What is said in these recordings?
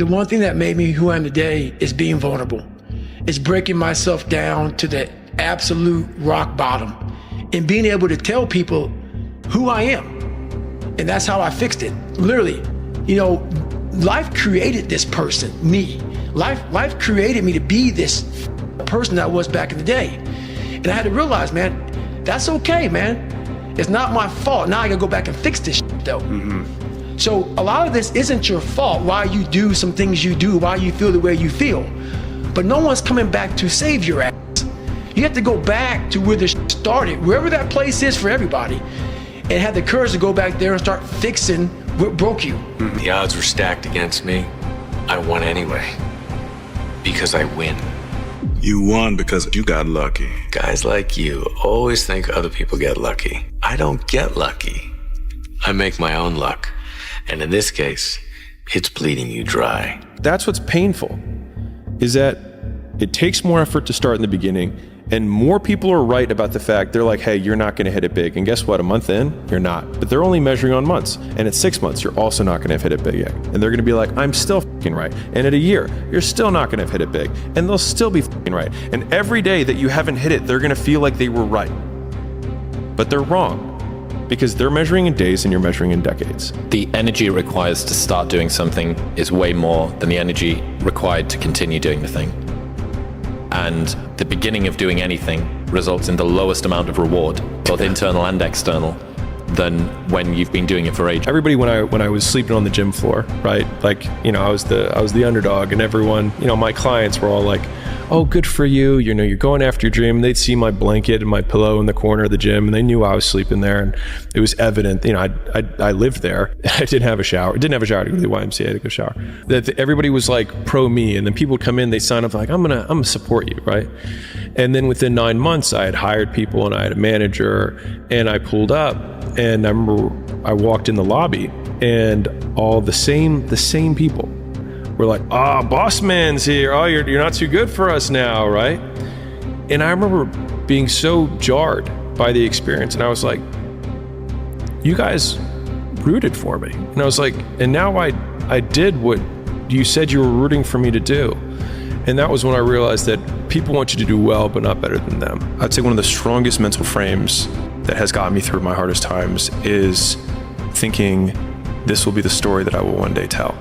The one thing that made me who I am today is being vulnerable. It's breaking myself down to the absolute rock bottom and being able to tell people who I am. And that's how I fixed it. Literally, life created this person, me. Life created me to be this person that I was back in the day. And I had to realize, man, that's okay, man. It's not my fault. Now I gotta go back and fix this shit, though. Mm-hmm. So a lot of this isn't your fault, why you do some things you do, why you feel the way you feel. But no one's coming back to save your ass. You have to go back to where this started, wherever that place is for everybody, and have the courage to go back there and start fixing what broke you. The odds were stacked against me. I won anyway, because I win. You won because you got lucky. Guys like you always think other people get lucky. I don't get lucky. I make my own luck. And in this case, it's bleeding you dry. That's what's painful, is that it takes more effort to start in the beginning, and more people are right about the fact, they're like, hey, you're not gonna hit it big. And guess what, a month in, you're not. But they're only measuring on months. And at 6 months, you're also not gonna have hit it big yet. And they're gonna be like, I'm still fucking right. And at a year, you're still not gonna have hit it big. And they'll still be fucking right. And every day that you haven't hit it, they're gonna feel like they were right. But they're wrong, because they're measuring in days and you're measuring in decades. The energy it requires to start doing something is way more than the energy required to continue doing the thing. And the beginning of doing anything results in the lowest amount of reward, both internal and external, than when you've been doing it for ages. Everybody, when I was sleeping on the gym floor, right? Like, I was the underdog, and everyone, my clients were all like, oh, good for you. You're going after your dream. And they'd see my blanket and my pillow in the corner of the gym, and they knew I was sleeping there. And it was evident, I lived there. I didn't have a shower. Didn't have a shower to go to the YMCA to go shower. That everybody was like pro me, and then people would come in, they sign up like, I'm gonna support you, right? And then within 9 months, I had hired people and I had a manager, and I pulled up, and I remember I walked in the lobby, and all the same people were like, boss man's here. Oh, you're not too good for us now, right? And I remember being so jarred by the experience, and I was like, you guys rooted for me. And I was like, and now I did what you said you were rooting for me to do. And that was when I realized that people want you to do well, but not better than them. I'd say one of the strongest mental frames that has gotten me through my hardest times is thinking this will be the story that I will one day tell.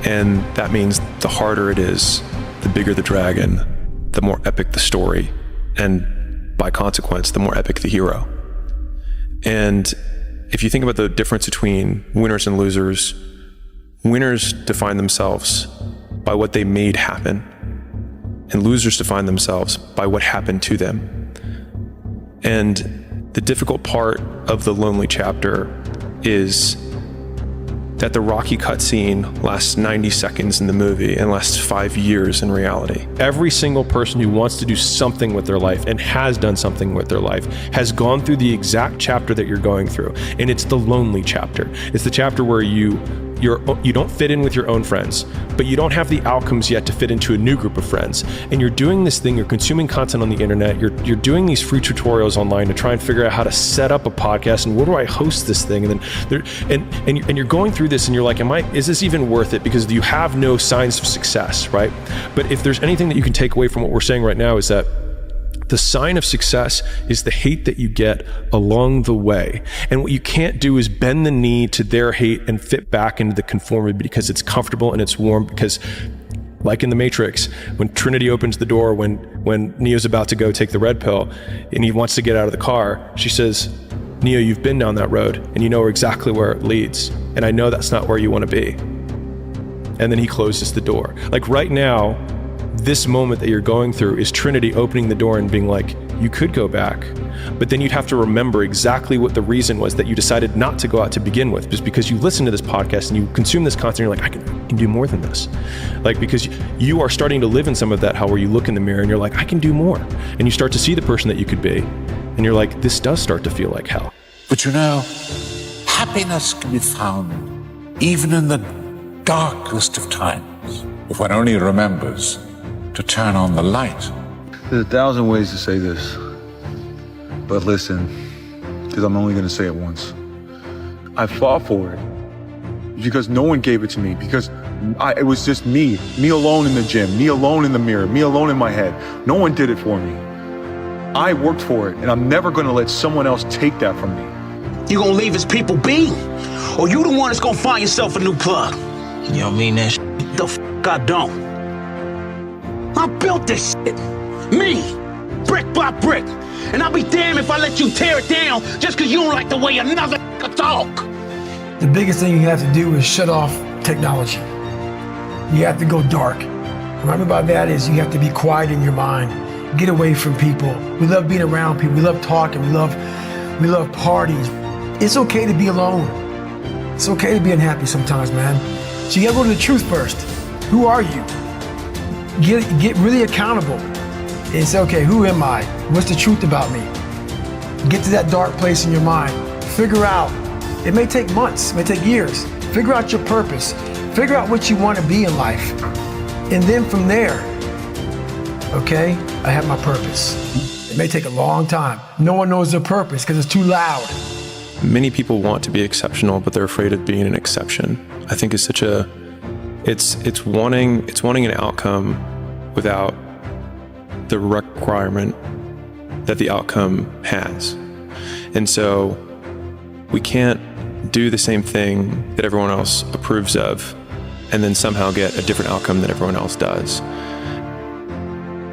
And that means the harder it is, the bigger the dragon, the more epic the story, and by consequence, the more epic the hero. And if you think about the difference between winners and losers, winners define themselves by what they made happen, and losers define themselves by what happened to them. And the difficult part of the lonely chapter is that the Rocky cutscene lasts 90 seconds in the movie and lasts 5 years in reality. Every single person who wants to do something with their life and has done something with their life has gone through the exact chapter that you're going through. And it's the lonely chapter. It's the chapter where you don't fit in with your own friends, but you don't have the outcomes yet to fit into a new group of friends. And you're doing this thing, you're consuming content on the internet, you're doing these free tutorials online to try and figure out how to set up a podcast and where do I host this thing? And then you're going through this and you're like, is this even worth it? Because you have no signs of success, right? But if there's anything that you can take away from what we're saying right now, is that the sign of success is the hate that you get along the way. And what you can't do is bend the knee to their hate and fit back into the conformity because it's comfortable and it's warm. Because like in the Matrix, when Trinity opens the door, when Neo's about to go take the red pill and he wants to get out of the car, she says, Neo, you've been down that road and you know exactly where it leads. And I know that's not where you want to be. And then he closes the door. Like right now, this moment that you're going through is Trinity opening the door and being like, you could go back, but then you'd have to remember exactly what the reason was that you decided not to go out to begin with, just because you listen to this podcast and you consume this content, you're like, I can do more than this. Like, because you are starting to live in some of that hell where you look in the mirror and you're like, I can do more. And you start to see the person that you could be. And you're like, this does start to feel like hell. But happiness can be found even in the darkest of times, if one only remembers to turn on the light. There's 1,000 ways to say this, but listen, because I'm only going to say it once. I fought for it. because no one gave it to me, because it was just me alone in the gym, me alone in the mirror, me alone in my head. No one did it for me. I worked for it, and I'm never gonna let someone else take that from me. You gonna leave his people be? Or you the one that's gonna find yourself a new plug? You know what I mean, that shit? The fuck I don't. I built this shit. Me. Brick by brick. And I'll be damned if I let you tear it down just because you don't like the way another talk. The biggest thing you have to do is shut off technology. You have to go dark. What I mean by that is you have to be quiet in your mind. Get away from people. We love being around people. We love talking. We love parties. It's okay to be alone. It's okay to be unhappy sometimes, man. So you gotta go to the truth first. Who are you? Get really accountable and say, okay, who am I? What's the truth about me? Get to that dark place in your mind. Figure out. It may take months, it may take years. Figure out your purpose. Figure out what you want to be in life. And then from there, okay, I have my purpose. It may take a long time. No one knows their purpose because it's too loud. Many people want to be exceptional, but they're afraid of being an exception. I think it's such a, it's wanting an outcome without the requirement that the outcome has. And so we can't do the same thing that everyone else approves of and then somehow get a different outcome than everyone else does.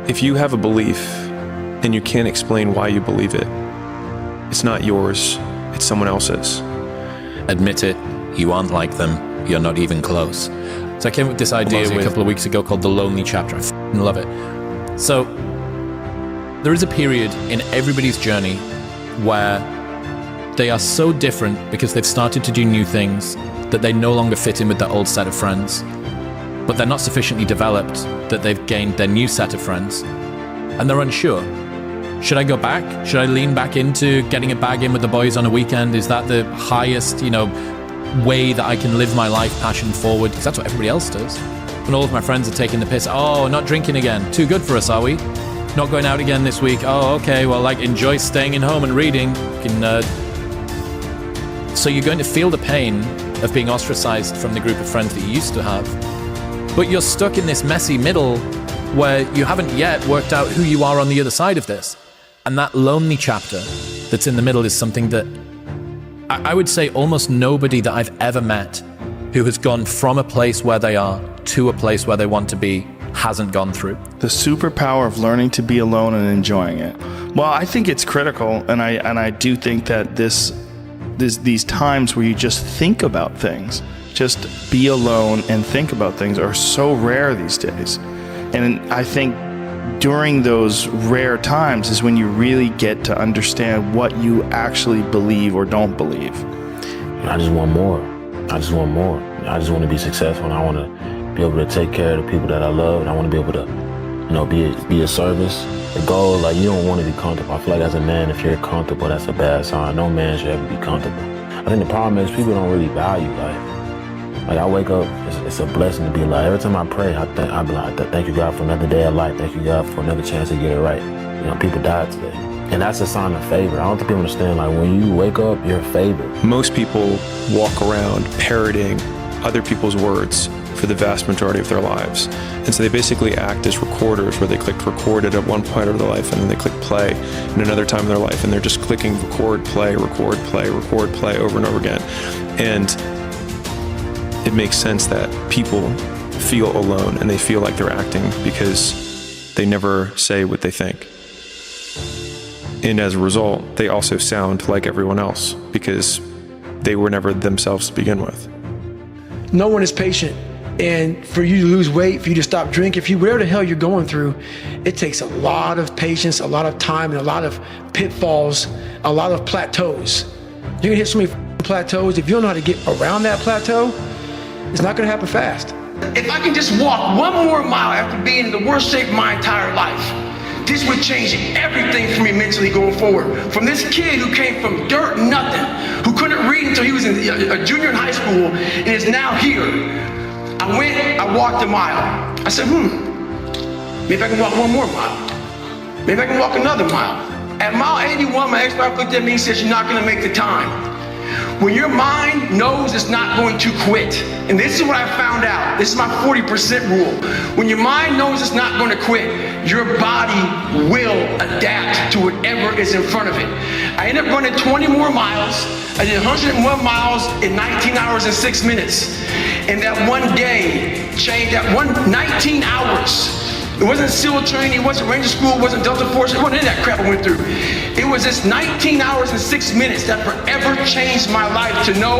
If you have a belief and you can't explain why you believe it, it's not yours, it's someone else's. Admit it, you aren't like them, you're not even close. So I came up with this idea a couple of weeks ago called the lonely chapter. I f***ing love it. So there is a period in everybody's journey where they are so different because they've started to do new things that they no longer fit in with their old set of friends. But they're not sufficiently developed that they've gained their new set of friends. And they're unsure. Should I go back? Should I lean back into getting a bag in with the boys on a weekend? Is that the highest, way that I can live my life passion forward? Because that's what everybody else does. When all of my friends are taking the piss, oh, not drinking again. Too good for us, are we? Not going out again this week. Oh, okay, well, enjoy staying in home and reading. So you're going to feel the pain of being ostracized from the group of friends that you used to have. But you're stuck in this messy middle where you haven't yet worked out who you are on the other side of this. And that lonely chapter that's in the middle is something that I would say almost nobody that I've ever met who has gone from a place where they are to a place where they want to be hasn't gone through. The superpower of learning to be alone and enjoying it. Well, I think it's critical, and I do think that these times where you just think about things, just be alone and think about things, are so rare these days. And I think during those rare times is when you really get to understand what you actually believe or don't believe. I just want more. I just want more. I just want to be successful, and I want to be able to take care of the people that I love, and I want to be able to, be a service. The goal, you don't want to be comfortable. I feel like as a man, if you're comfortable, that's a bad sign. No man should ever be comfortable. I think the problem is people don't really value life. I wake up, it's a blessing to be alive. Every time I pray, I be like, thank you, God, for another day of life. Thank you, God, for another chance to get it right. People died today. And that's a sign of favor. I don't think people understand, when you wake up, you're favored. Most people walk around parroting other people's words for the vast majority of their lives. And so they basically act as recorders, where they click record at one point of their life, and then they click play in another time in their life, and they're just clicking record, play, record, play, record, play over and over again. And it makes sense that people feel alone and they feel like they're acting because they never say what they think. And as a result, they also sound like everyone else because they were never themselves to begin with. No one is patient. And for you to lose weight, for you to stop drinking, whatever the hell you're going through, it takes a lot of patience, a lot of time, and a lot of pitfalls, a lot of plateaus. You're gonna hit so many plateaus. If you don't know how to get around that plateau, it's not gonna happen fast. If I can just walk one more mile after being in the worst shape of my entire life, this would change everything for me mentally going forward. From this kid who came from dirt, nothing, who couldn't read until he was a junior in high school and is now here. I walked a mile. I said, maybe I can walk one more mile. Maybe I can walk another mile. At mile 81, my ex-wife looked at me and said, you're not gonna make the time. When your mind knows it's not going to quit, and this is what I found out, this is my 40% rule. When your mind knows it's not going to quit, your body will adapt to whatever is in front of it. I ended up running 20 more miles. I did 101 miles in 19 hours and 6 minutes. And that one day changed, that 19 hours. It wasn't SEAL training, it wasn't Ranger School, it wasn't Delta Force, it wasn't any of that crap I went through. It was just 19 hours and 6 minutes that forever changed my life, to know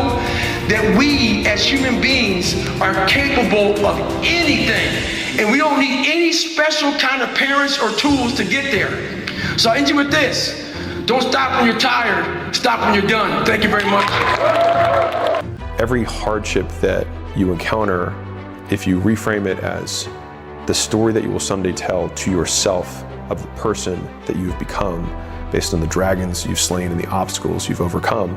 that we as human beings are capable of anything. And we don't need any special kind of parents or tools to get there. So I end you with this. Don't stop when you're tired, stop when you're done. Thank you very much. Every hardship that you encounter, if you reframe it as the story that you will someday tell to yourself of the person that you've become based on the dragons you've slain and the obstacles you've overcome,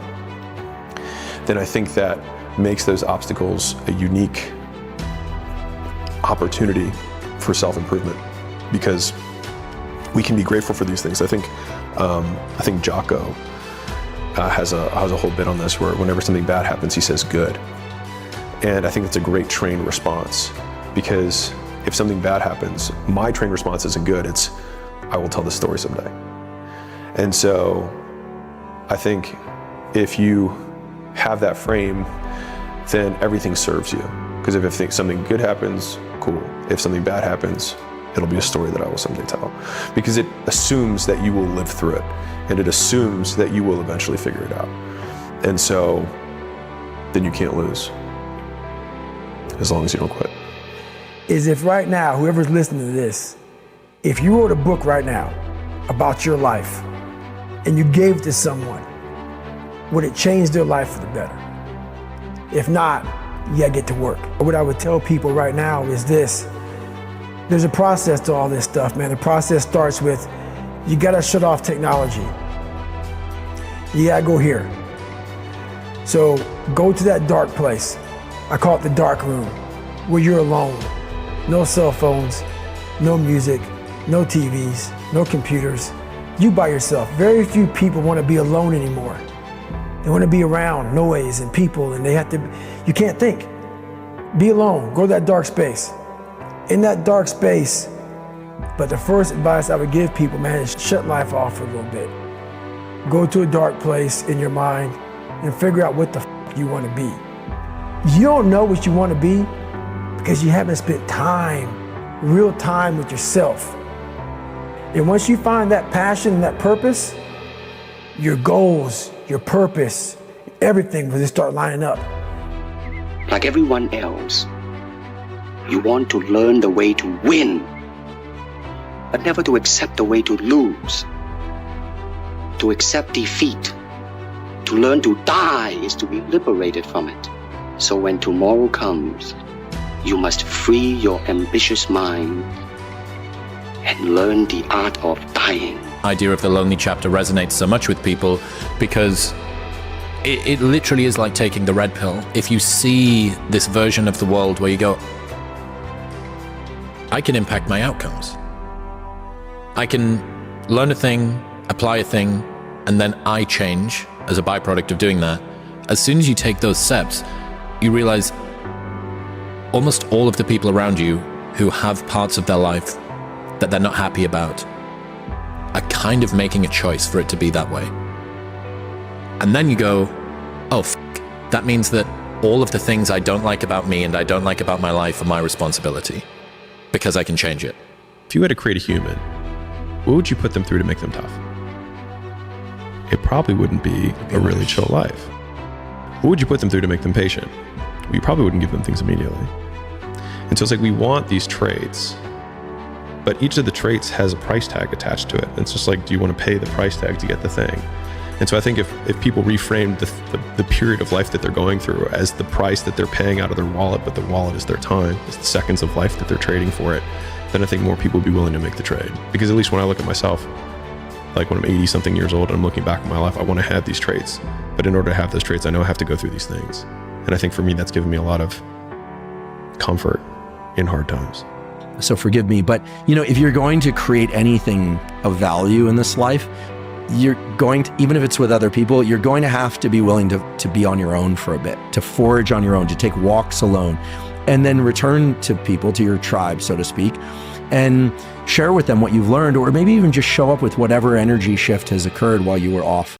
then I think that makes those obstacles a unique opportunity for self-improvement, because we can be grateful for these things. I think Jocko has a whole bit on this where whenever something bad happens, he says good. And I think it's a great trained response, because if something bad happens, my trained response isn't good, it's I will tell the story someday. And so I think if you have that frame, then everything serves you. Because if something good happens, cool. If something bad happens, it'll be a story that I will someday tell. Because it assumes that you will live through it, and it assumes that you will eventually figure it out. And so then you can't lose, as long as you don't quit. Is if right now, whoever's listening to this, if you wrote a book right now about your life and you gave it to someone, would it change their life for the better? If not, you gotta get to work. What I would tell people right now is this: there's a process to all this stuff, man. The process starts with, you gotta shut off technology. You gotta go here. So go to that dark place. I call it the dark room, where you're alone. No cell phones, no music, no TVs, no computers. You by yourself. Very few people want to be alone anymore. They want to be around noise and people, and you can't think. Be alone, go to that dark space. In that dark space, but the first advice I would give people, man, is shut life off for a little bit. Go to a dark place in your mind and figure out what the you want to be. You don't know what you want to be because you haven't spent real time with yourself. And once you find that passion and that purpose, your goals, your purpose, everything will just start lining up. Like everyone else, you want to learn the way to win, but never to accept the way to lose. To accept defeat, to learn to die is to be liberated from it. So when tomorrow comes, you must free your ambitious mind and learn the art of dying. Idea of the lonely chapter resonates so much with people because it literally is like taking the red pill. If you see this version of the world where you go, I can impact my outcomes. I can learn a thing, apply a thing, and then I change as a byproduct of doing that. As soon as you take those steps, you realize almost all of the people around you who have parts of their life that they're not happy about are kind of making a choice for it to be that way. And then you go, oh, that means that all of the things I don't like about me and I don't like about my life are my responsibility because I can change it. If you had to create a human, what would you put them through to make them tough? It probably wouldn't be a really chill life. What would you put them through to make them patient? Well, you probably wouldn't give them things immediately. And so it's like we want these traits, but each of the traits has a price tag attached to it. And it's just like, do you want to pay the price tag to get the thing? And so I think if people reframed the period of life that they're going through as the price that they're paying out of their wallet, but the wallet is their time, it's the seconds of life that they're trading for it, then I think more people would be willing to make the trade. Because at least when I look at myself, like when I'm 80 something years old and I'm looking back at my life, I want to have these traits. But in order to have those traits, I know I have to go through these things. And I think for me, that's given me a lot of comfort in hard times. So forgive me, but if you're going to create anything of value in this life, you're going to, even if it's with other people, you're going to have to be willing to be on your own for a bit, to forage on your own, to take walks alone, and then return to people, to your tribe, so to speak, and share with them what you've learned, or maybe even just show up with whatever energy shift has occurred while you were off.